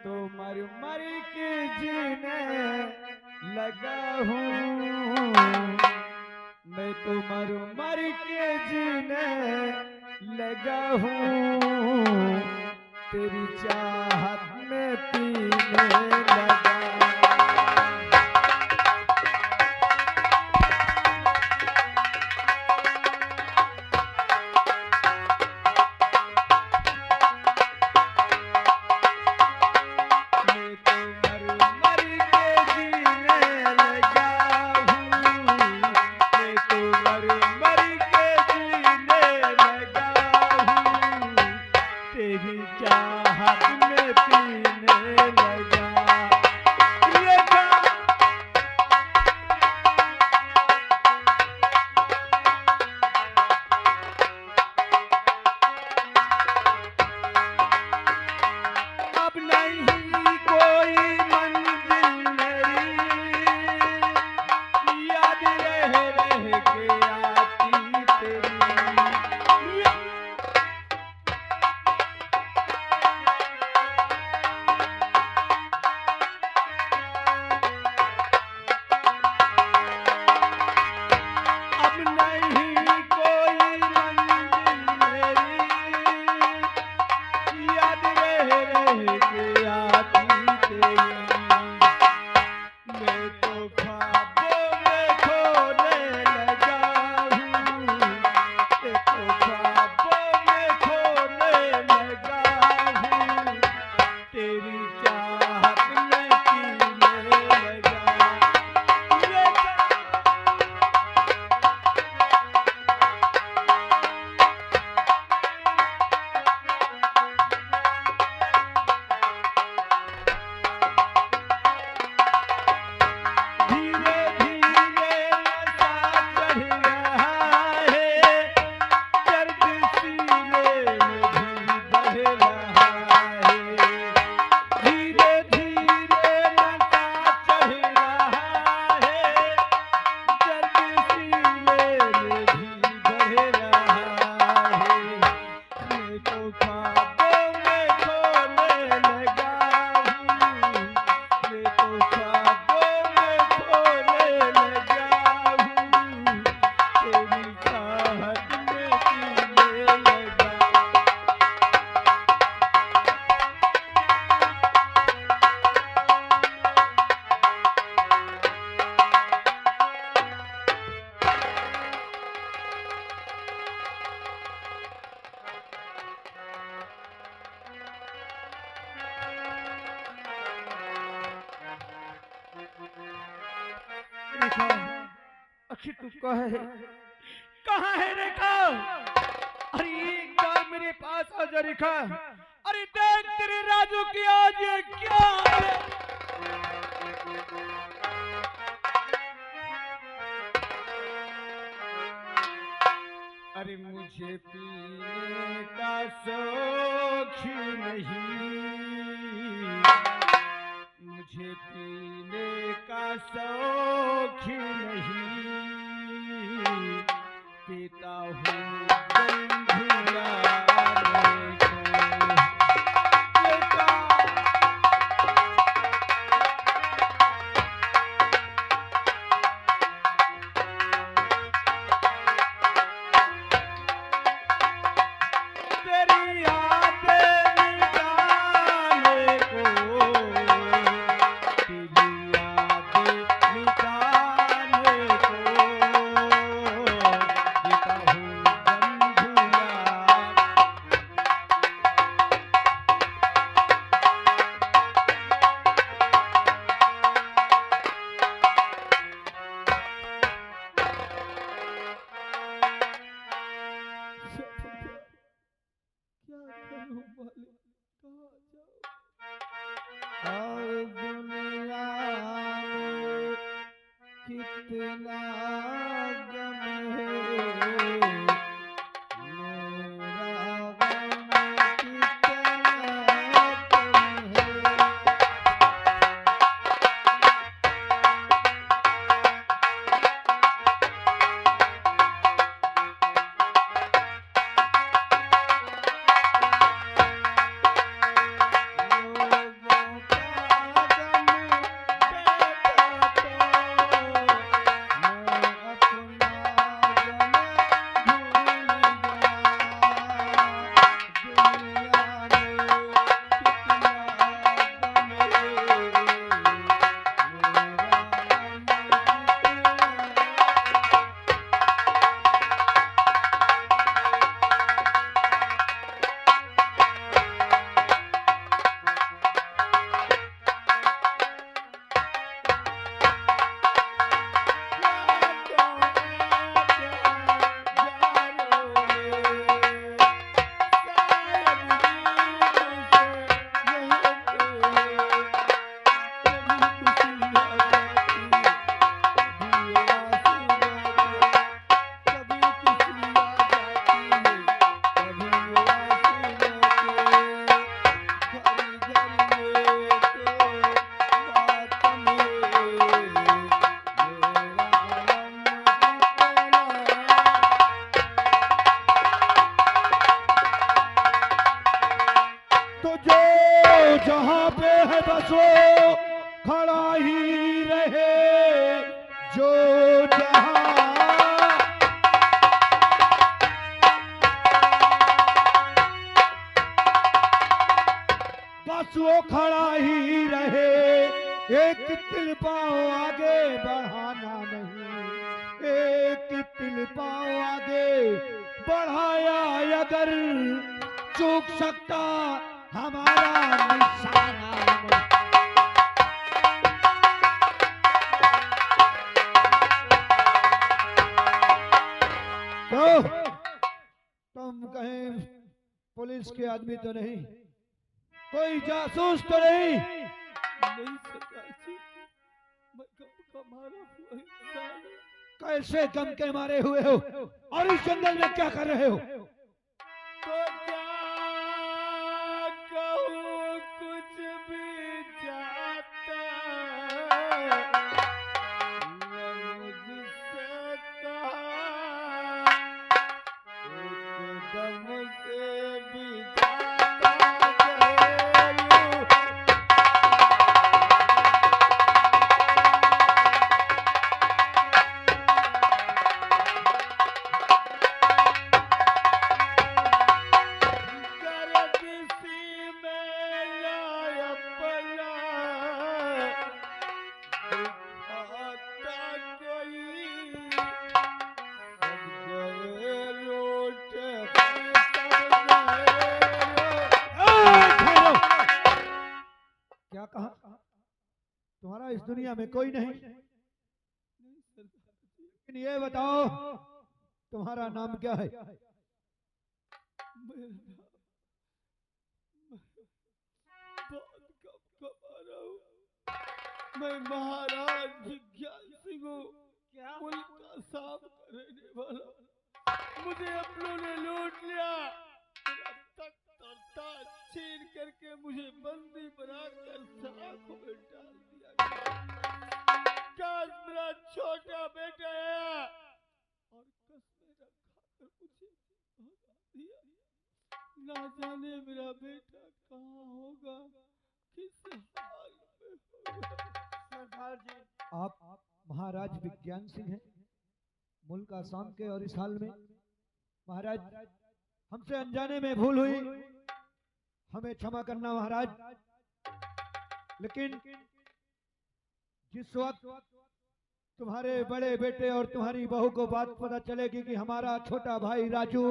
तो मर मर के जीने लगा हूँ, मैं तो मर मर के जीने लगा हूँ, तेरी चाहत में पीने लगा। आखिर तू कहाँ है रेखा? अरे एक बार मेरे पास आ जा रेखा। अरे देख तेरे राजू की आज ये क्या है? अरे मुझे पीने का शौक ही नहीं, मुझे पीने का शौक ही नहीं, पीता हूँ बंधुआ और दुनिया में कितना गम है, मेरा गम कितना कम है। लोगों बस वो खड़ा ही रहे जो जहां, बस वो खड़ा ही रहे, एक तिल पाँव आगे बढ़ाना नहीं, एक तिल पाँव आगे बढ़ाया अगर चूक सकता हमारा निशाना नहीं। तो तुम कहीं पुलिस के आदमी तो नहीं, कोई जासूस तो नहीं? नहीं सरदार जी, मैं गम का मारा हुआ इंसान हूं। कैसे गम के मारे हुए हो और इस जंगल में क्या कर रहे हो? तो क्या कहूँ, कुछ भी चाहता मैं मुझसे कहा, एक दम से भी जाता गयो। क्या कहा? तुम्हारा इस दुनिया में कोई नहीं? लेकिन ये बताओ तुम्हारा नाम क्या है? मैं महाराज विज्ञान सिंह हूँ, मुल्क का साफ करने वाला। मुझे अपनों ने लूट लिया, मेरा तख्त और ताज छीन करके मुझे बंदी बनाकर सलाखों में डाल दिया गया। काश मेरा छोटा बेटा आया और कसमें रखा कर मुझे भगा दिया। ना जाने मेरा बेटा कहाँ होगा, किस हाल में होगा। सरदार जी, आप महाराज विज्ञान सिंह हैं, मुल्क आसाम के, और इस हाल में? महाराज, हमसे अनजाने में भूल हुई, हमें क्षमा करना महाराज। लेकिन जिस वक्त तुम्हारे बड़े बेटे और तुम्हारी बहू को बात पता चलेगी कि हमारा छोटा भाई राजू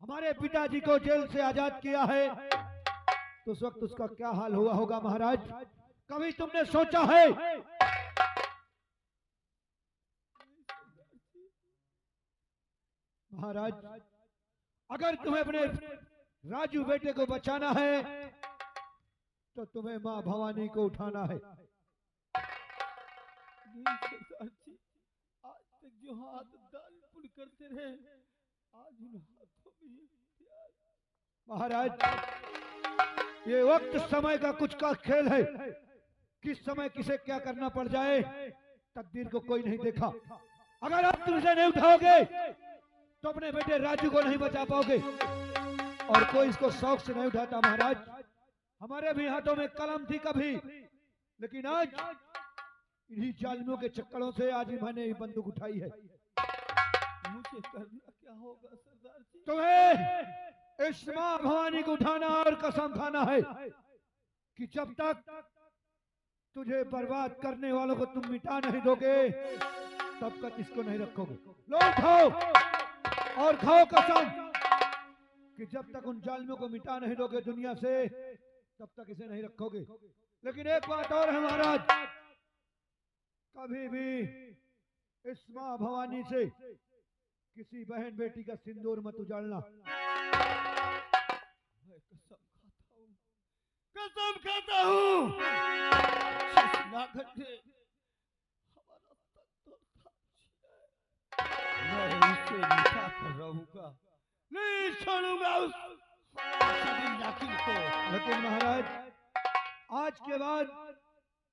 हमारे पिताजी को जेल से आजाद किया है, तो उस वक्त उसका क्या हाल हुआ होगा महाराज? कभी तुमने सोचा है? महाराज, अगर तुम्हें अपने राजू बेटे को बचाना है तो तुम्हें मां भवानी को उठाना है। नहीं सरदार जी, आज तक जो हाथ दान पुण्य करते रहे, आज उन हाथों में ये हथियार। महाराज, ये वक्त समय का कुछ का खेल है, किस समय किसे क्या करना पड़ जाए तकदीर को कोई नहीं देखा। अगर आप तुम इसे नहीं उठाओगे तो अपने बेटे राजू को नहीं बचा पाओगे, और कोई इसको शौक से नहीं उठाता महाराज। हमारे भी हाथों में कलम थी कभी, लेकिन आज इन्हीं जालिमों के चक्करों से आज मैंने ये बंदूक उठाई है। मुझे करना क्या होगा सरदार जी? तुम्हें इस मां भवानी को उठाना और कसम खाना है कि जब तक तुझे बर्बाद करने वालों को तुम मिटा नहीं दोगे तब तक इसको नहीं रखोगे। लो खाओ और खाओ कसम कि जब तक उन जालिमों को मिटा नहीं दोगे दुनिया से तब तक इसे नहीं रखोगे। लेकिन एक बात और है महाराज, कभी भी इस मां भवानी से किसी बहन बेटी का सिंदूर मत उजाड़ना। मैं कसम खाता हूँ, लागत से हमारा तख्त और ताज मैं उसे मिटा कर रहूंगा, नहीं छोड़ूंगा उस नाकिन को। लेकिन महाराज, आज के बाद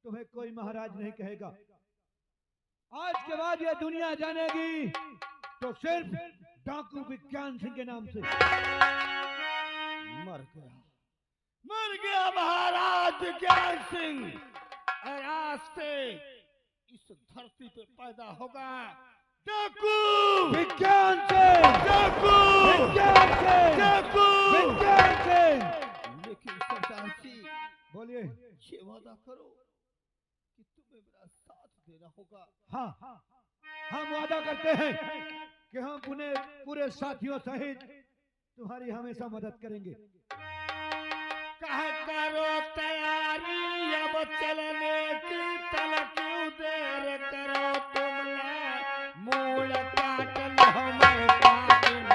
तुम्हें कोई महाराज नहीं कहेगा। आज के बाद यह दुनिया जानेगी तो सिर्फ डाकू विज्ञान सिंह के नाम से। मर गया, मर गया महाराज ज्ञान सिंह और आज से इस धरती पे पैदा होगा डाकू विज्ञान से, डाकू विज्ञान से, डाकू। विज्ञान से। लेकिन सरदार जी बोलिए। ये वादा करो कि तुम्हें मेरा साथ देना होगा। हाँ, हम वादा करते हैं कि हम पूरे साथियों सहित तुम्हारी हमेशा मदद करेंगे। कह करो तैयारी अब चलने की, तल क्यों देर करो तुम मूल काट लो हमें पाटिन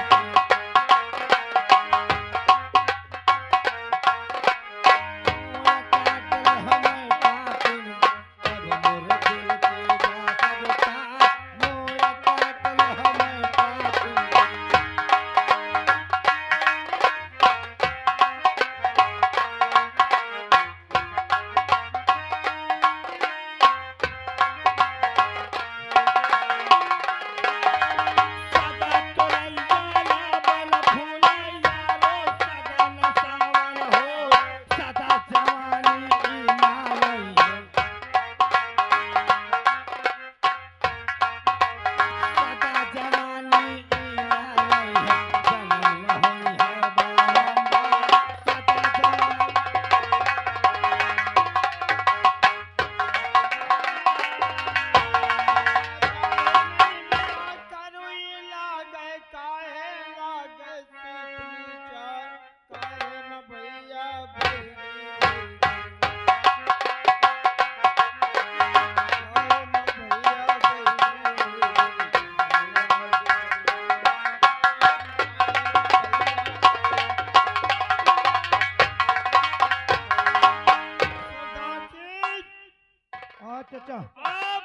चाचा। आप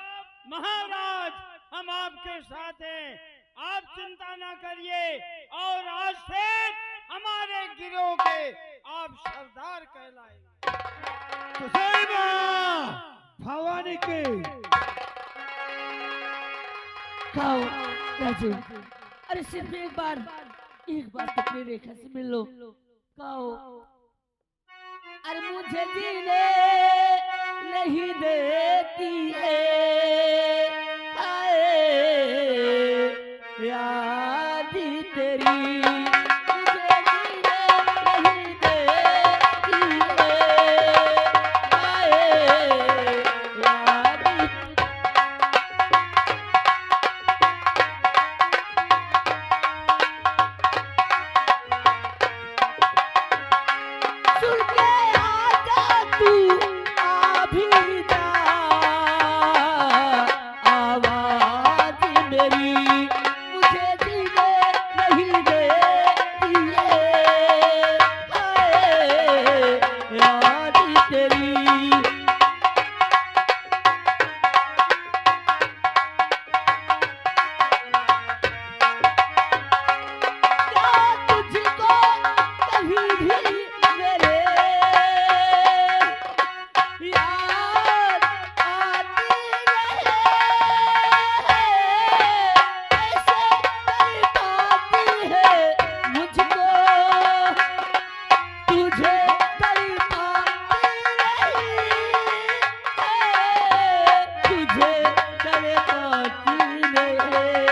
महाराज हम आपके साथ हैं, आप चिंता ना करिए और आज से हमारे गिरोह के आप सरदार कहलाएंगे। भवानी के खाओ राजू, अरे सिर्फ एक बार तो अपनी रेखा से मिल लो। खाओ, अरे मुझे जीने नहीं देती है, आए याद तेरी मुझे जीने नहीं देती है, आए याद सुन के आजा तू अभी जा, आवाज मेरी मुझे जीने नहीं देती है, हाय याद तेरी। क्या तुझको कभी भी मेरे याद आती रहे, ऐसे तड़पाती है मुझको, तुझे तड़पाती रही है, तुझे तड़पाती रही,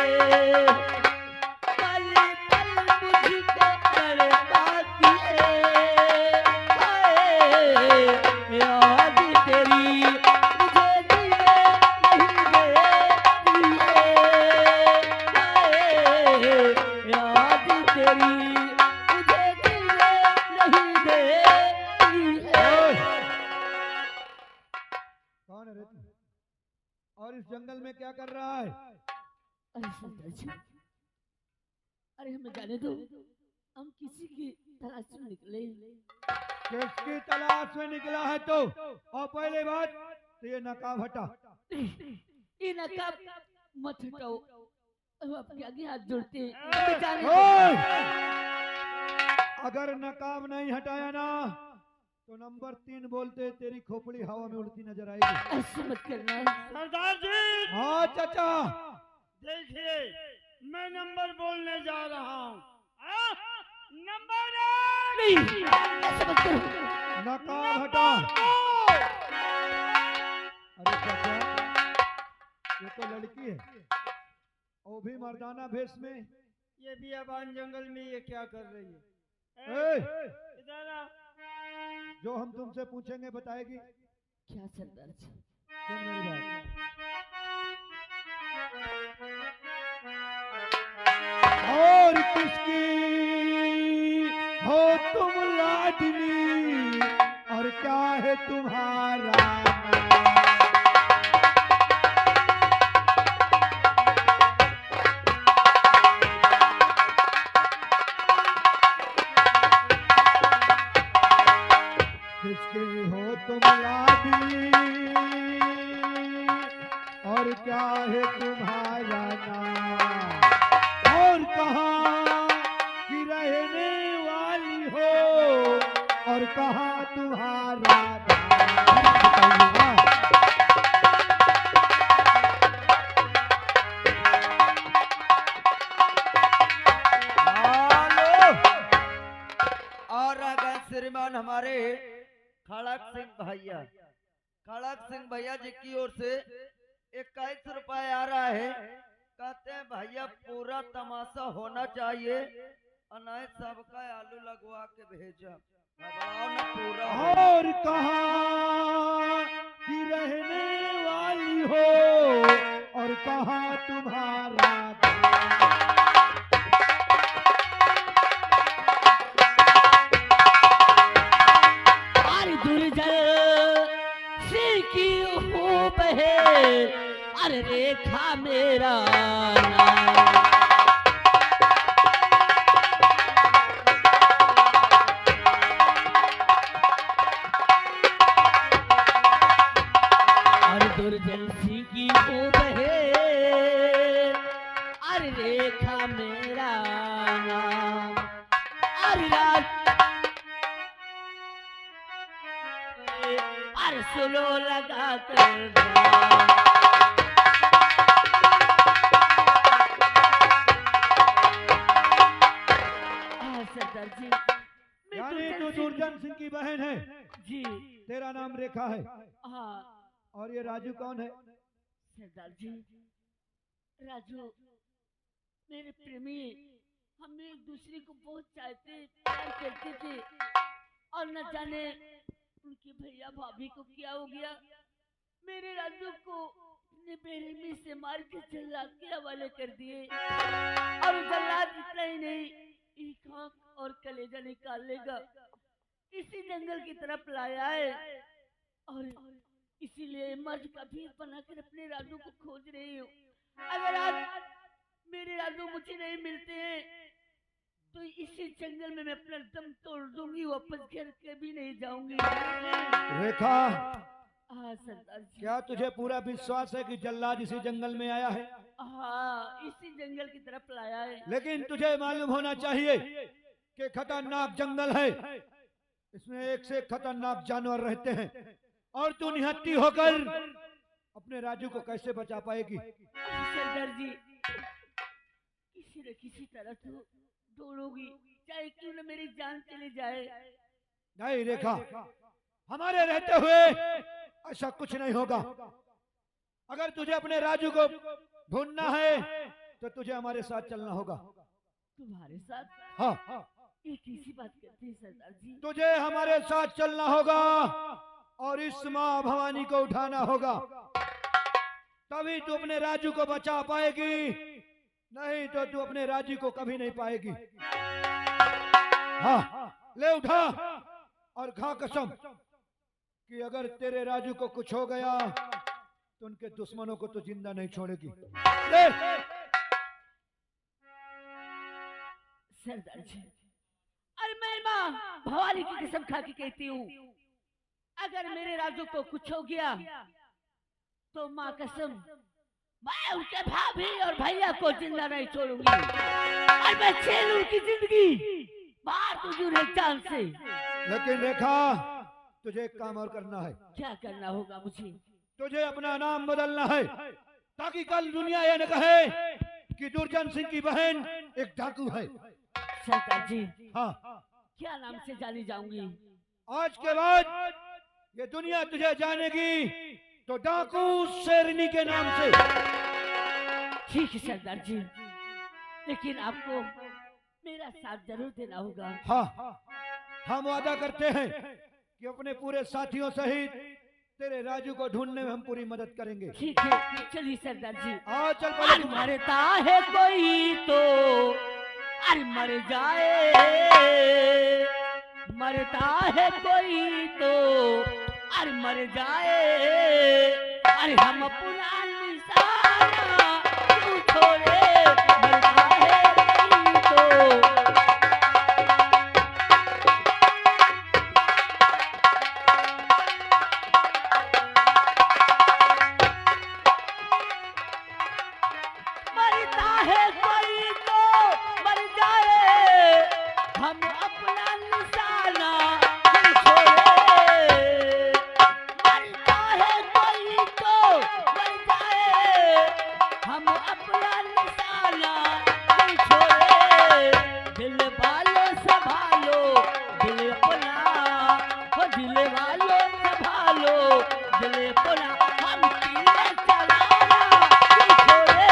पल पल मुझको तड़पाती है, हाय याद तेरी मुझे जीने नहीं देती है, हाय याद तेरी मुझे जीने नहीं देती है। कौन है रे तू? और इस जंगल में क्या कर रहा है? अरे सरदार जी, अरे हमें जाने दो, हम किसी की तलाश में निकले। किसकी तलाश में निकला है तो? और पहले बात तो ये नकाब हटा। ये नकाब मत हटाओ, हम आपके आगे हाथ जोड़ते हैं, हमें जाने दो। ओए! अगर नकाब नहीं हटाया ना तो नंबर 3 बोलते तेरी खोपड़ी हवा में उड़ती नजर आएगी। ऐसे मत करना सरदार जी हाँ चाचा। देखिए मैं नंबर बोलने जा रहा हूँ। नंबर 1। नहीं, ऐसे मत करो। नकार हटा। अरे चाचा, ये तो लड़की है, वो भी मर्दाना भेष में। ये बियाबान जंगल में ये क्या कर रही है? ए, इधर आ। जो हम तुमसे पूछेंगे बताएगी। क्या सरदार जी? सुन मेरी बात। और किसकी हो तुम लाडली, और क्या है तुम्हारा नाम? किसकी हो तुम लाडली, और क्या है तुम्हारा नाम? और कहाँ की रहने वाली हो, और कहाँ तुम्हारा नाम? हेलो। और अगर श्रीमान हमारे खड़क सिंह भैया जी की ओर से 21 रुपए आ रहा है। कहते हैं भैया पूरा तमाशा होना चाहिए और नहीं सबका आलू लगवा के भेजा। घबराओ ना, पूरा हो। और कहाँ की रहने वाली हो, और कहाँ तुम्हारा नाम? अरे दुर्जय सिंह की हो बहे, अरे रेखा मेरा नाम। अरे दुर्जय सिंह की हो बहे, अरे रेखा मेरा नाम। अरे अरे सुनो लगा कर सरदार जी, मैं यानी तू दुर्जन सिंह की बहन है, जी। तेरा नाम रेखा है, हाँ और ये राजू कौन है? सरदार जी, राजू मेरे प्रेमी, हम एक दूसरे को बहुत चाहते प्यार करते थे, और न जाने उनके भैया भाभी को क्या हो गया। मेरे राजू को ने बेरहमी से मार के जल्लाद के हवाले कर दिए, और जल्लाद इतना ही नहीं, एक आंख और कलेजा निकाल लेगा। इसी जंगल की तरफ लाया है, और इसीलिए मर्द का भीख बनाकर अपने राजू को खोज रही हूँ। अगर आज मेरे राजू मुझे नहीं मिलते हैं तो इसी जंगल में मैं अपना दम तोड़ दूंगी, वापस घर के भी नहीं जाऊंगी। रेखा, हाँ सरदार जी। क्या तुझे पूरा विश्वास है कि जल्लाद इसी जंगल में आया है? हाँ, इसी जंगल की तरफ लाया है। लेकिन तुझे मालूम होना चाहिए कि खतरनाक जंगल है, इसमें एक से एक खतरनाक जानवर रहते हैं, और तू निहत्ती होकर अपने राजू को कैसे बचा पाएगी? सरदार जी, किसी न किसी तरह तो ढूंढूंगी, चाहे क्यों न मेरी जान चली जाए। नहीं रेखा, हमारे रहते हुए ऐसा कुछ नहीं होगा। अगर तुझे अपने राजू को ढूंढना है तो तुझे हमारे साथ चलना होगा। तुम्हारे साथ? हाँ, ये कैसी बात करते हैं सरदार जी? तुझे हमारे साथ चलना होगा और इस माँ भवानी को उठाना होगा, तभी तू अपने राजू को बचा पाएगी, नहीं तो तू अपने राजू को कभी नहीं पाएगी। हाँ, ले उठा और खा कसम कि अगर तेरे राजू को कुछ हो गया तो उनके दुश्मनों को तो जिंदा नहीं छोड़ेगी। ले। सरदार जी, अरे मैं माँ भवानी की कसम खा के कहती हूँ, अगर मेरे राजू को कुछ हो गया तो माँ कसम मैं उनके भाभी और भैया को जिंदा नहीं छोड़ूंगी, और मैं छीन उनकी जिंदगी, मार दूंगी उन्हें जान से। लेकिन रेखा, तुझे एक काम और करना है। क्या करना होगा मुझे? तुझे अपना नाम बदलना है, ताकि कल दुनिया ये न कहे कि दुर्जन सिंह की बहन एक डाकू है। सरदार जी, हाँ, क्या नाम से जानी जाऊंगी? आज के बाद ये दुनिया तुझे जानेगी तो डाकू शेरनी के नाम से। ठीक है सरदार जी, लेकिन आपको मेरा साथ जरूर देना होगा। हाँ, हम वादा करते हैं कि अपने पूरे साथियों सहित तेरे राजू को ढूंढने में हम पूरी मदद करेंगे। ठीक है, चलिए सरदार जी। चल अरे पहले मरता है कोई तो अरे मर जाए, मरता है कोई तो अरे मर जाए, अरे हम अपना निशाना क्यों छोड़े, मरता है कोई तो। मरता है कोई तो मर जाए, हम अपना निशाना क्यों छोड़े, मरता है कोई तो मर जाए, हम अपना निशाना क्यों छोड़े, दिल वालों संभालो दिल अपना, हो दिल वालों संभालो दिल अपना, हम तीर चलाना क्यों छोड़े।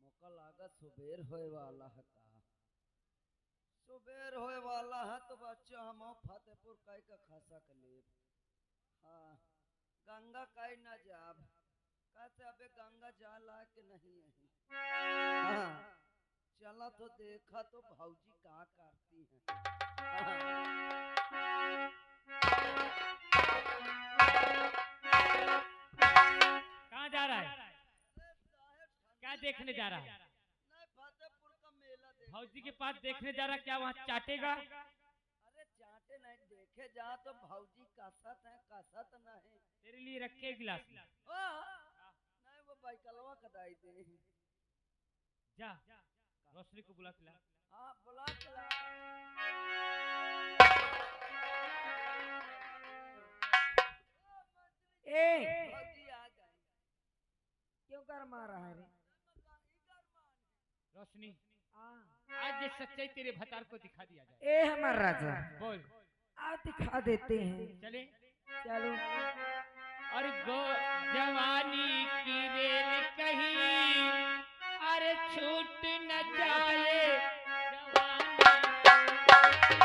मौका लागत सुबेर होए वाला है सुबेर होए वाला है तो बच्चा हम फतेहपुर काई का खासा कले। हाँ, गंगा काई ना जाब कहते अबे गंगा जा ला के नहीं है। हाँ, चला तो देखा तो भौजी कहाँ करती है। कहाँ जा रहा है? क्या देखने जा रहा है? फतेहपुर का मेला देख। भौजी के पास देखने जा रहा, क्या वहाँ चाटेगा? अरे चाटे नहीं, देखे जा तो भौजी कसत है कसत नहीं। तेरे लिए रखे गिलास में। नहीं वो बाइकलवा कदाई दे। जा रोशनी को बुला के ला। हाँ बुला के ला। भौजी आ गई। क्यों कर मार रहा है रे? रोशनी, आज ये सच्चाई तेरे भतार को दिखा दिया जाए। ए हमार राजा, बोल। आज दिखा देते हैं। चले। चलो। और गो जवानी की रेल कहीं अरे छूट न जाए जवानी।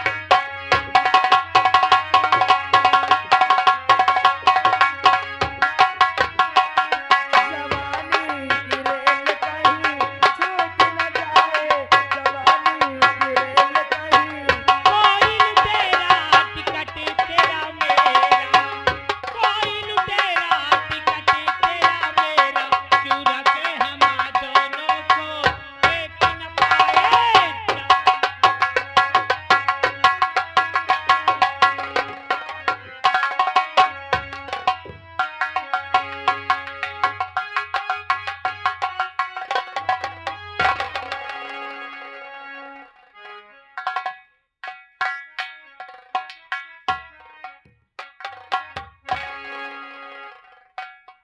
जवानी की रेल कहीं छूट न जाए, जवानी की रेल कहीं। कोई लुटेरा टिकट तेरा मेरा, कोई लुटेरा टिकट तेरा मेरा, क्यों रखे हम दोनों को देख न पाए।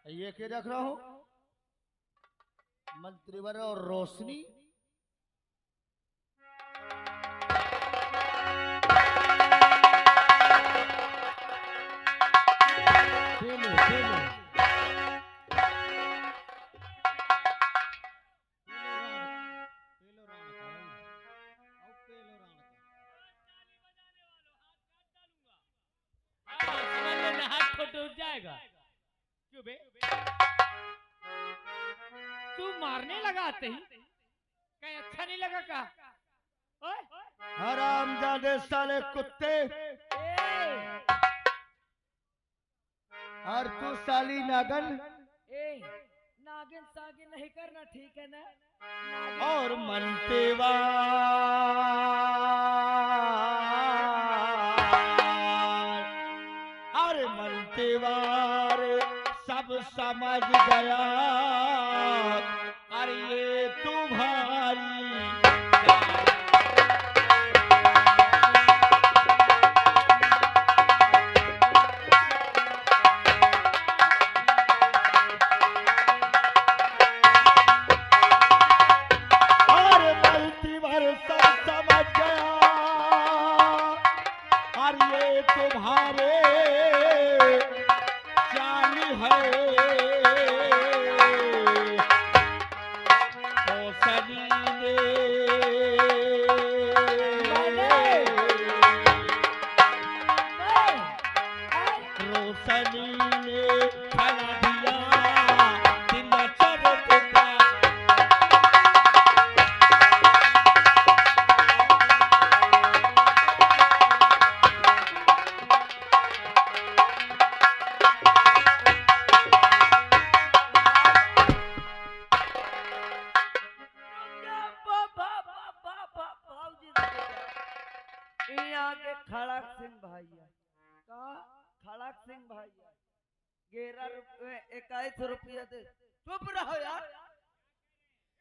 ये क्या देख रहा हूँ? मंत्रीवर और रोशनी। खेलो खेलो हाथ को डूब जाएगा। क्यों बे? तू मारने लगा आते ही, कहीं अच्छा नहीं लगा का? ओए? हरामजादे साले कुत्ते। और तू साली नागन ए नागिन सागिन नहीं करना, ठीक है ना? नागिन। और मनतेवा और मनतेवार सब समझ गया अरे ये तुम्हारी और गलती भर सब समझ गया और ये तुम्हारे चाली है रोशनी ने खड़ा दिया दिल चढ़ता यहाँ के खड़क सिंह भैया का खड़क सिंह भैया 21 रुपया दे। चुप रहो यार,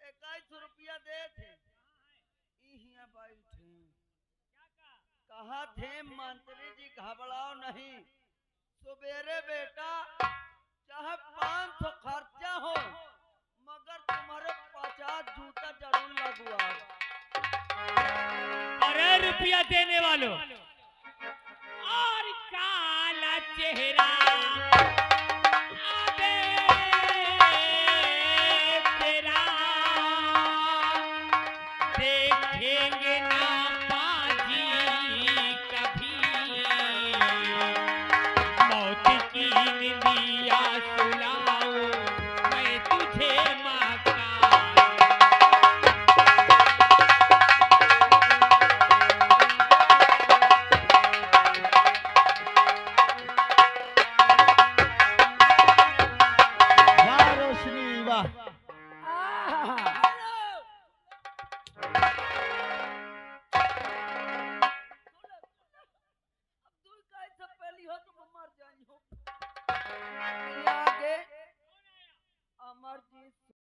21 रुपया दे थे। यहाँ बैठे कहा थे मंत्री जी घबराओ नहीं, सुबेरे बेटा चाहे 500 खर्चा हो मगर तुम्हारे 50 जूता जरूर लगवा। अरे रुपया देने वालों और काला चेहरा अबे तेरा देखेंगे ना